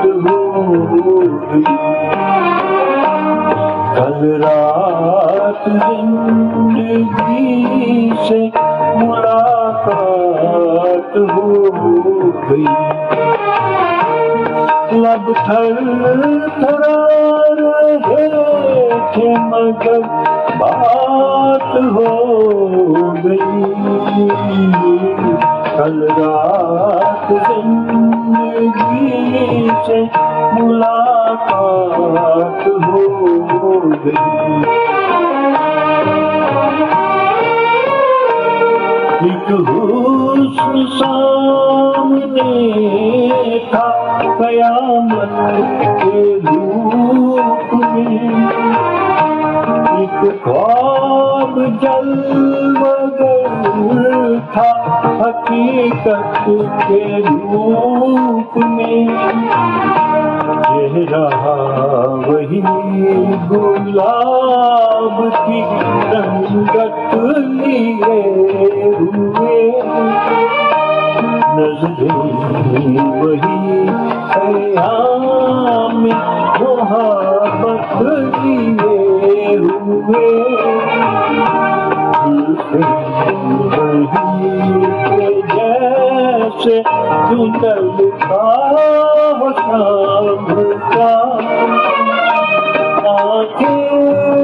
हो गई। कल रात जिंदगी से मुलाकात हो गई। लब थरथरा रहे थे मगर बात हो गई। कल रात जिंदगी से मुलाकात हो गई। एक हुस्न सामने था कयामत के रूप में। एक ख्वाब जलमगर था हकीकत के रूप में। चेहरा वही गुलाब की रंगत लिए हुए। नजरें वही ख़याम मोहब्बत लिए हुए। वही जैसे धुंधलता हो शाम का। आँखें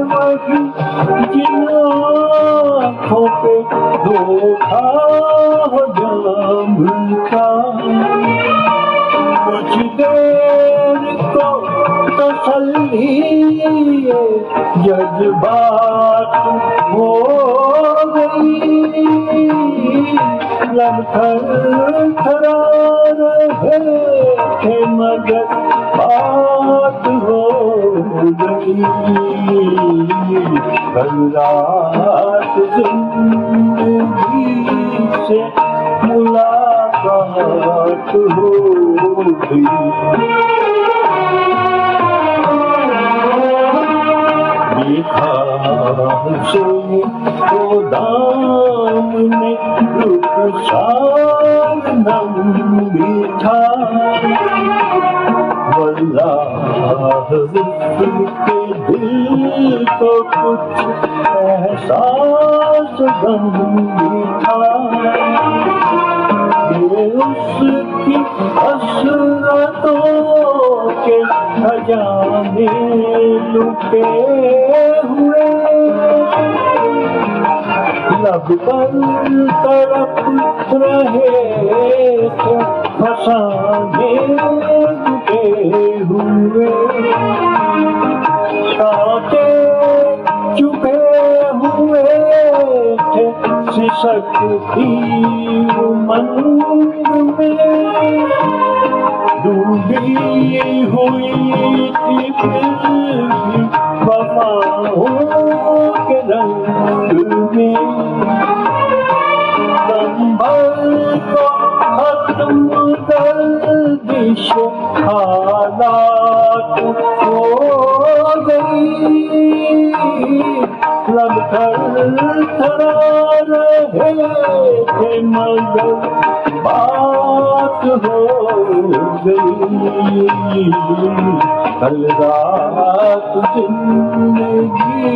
वही जिन आँखों पे धोखा हो जाम का। कुछ देर को तसल्ली जज्बात हो गई। लब थरथरा रहे थे मगर बात हो गई। कल रात जिंदगी से मुलाकात हो गई। देखा से तो दामने रुखसार नम भी था। वल्लाह के दिल को कुछ एहसास गम भी था। ये उसकी हसरतों के खजाने लुटे हुए। लब पर तड़प रहे थे फसाने जुटे हुए। कांटे चुभे हुए थे सिसकती उमंग में। डूबी हुई थी फिर भी वफाओं के रंग में। संभल को खत्म गर्दिश हालात हो गई। लब थरथरा रहे थे मगर बात हो गई। कल रात जिंदगी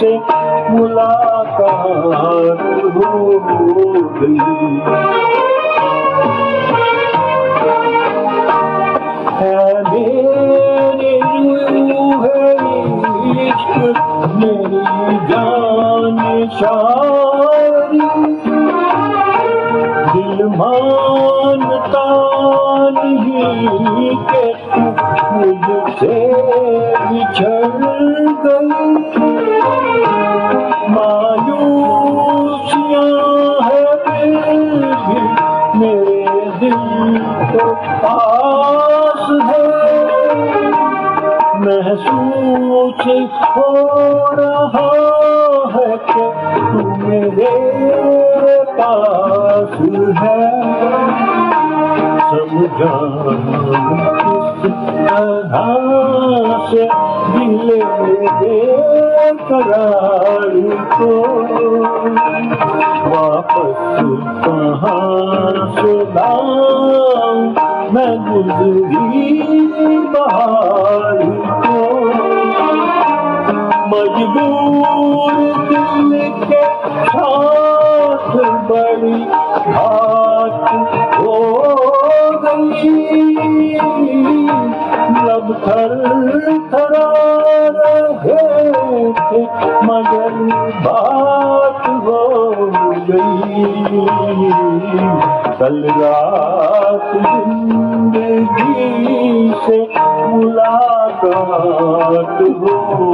से मुलाकात हो गई। है मेरी रूह इश्क मेरी जान शारी। दिल मानता नहीं कि तू मुझसे बिछड़ गई। मायूसियाँ है फिर भी मेरे दिल को पास है। महसूस हो रहा है कि तू मेरे पास है। समझा किस तरह से दिल बेकरार को वापस कहाँ से लाऊं मैं गुजरी बहार को मजबूर दिल के साथ बड़ी घात हो गई लब थर थरा रहे थे मगर बात हो गई कल रात जिंदगी से मुलाकात हो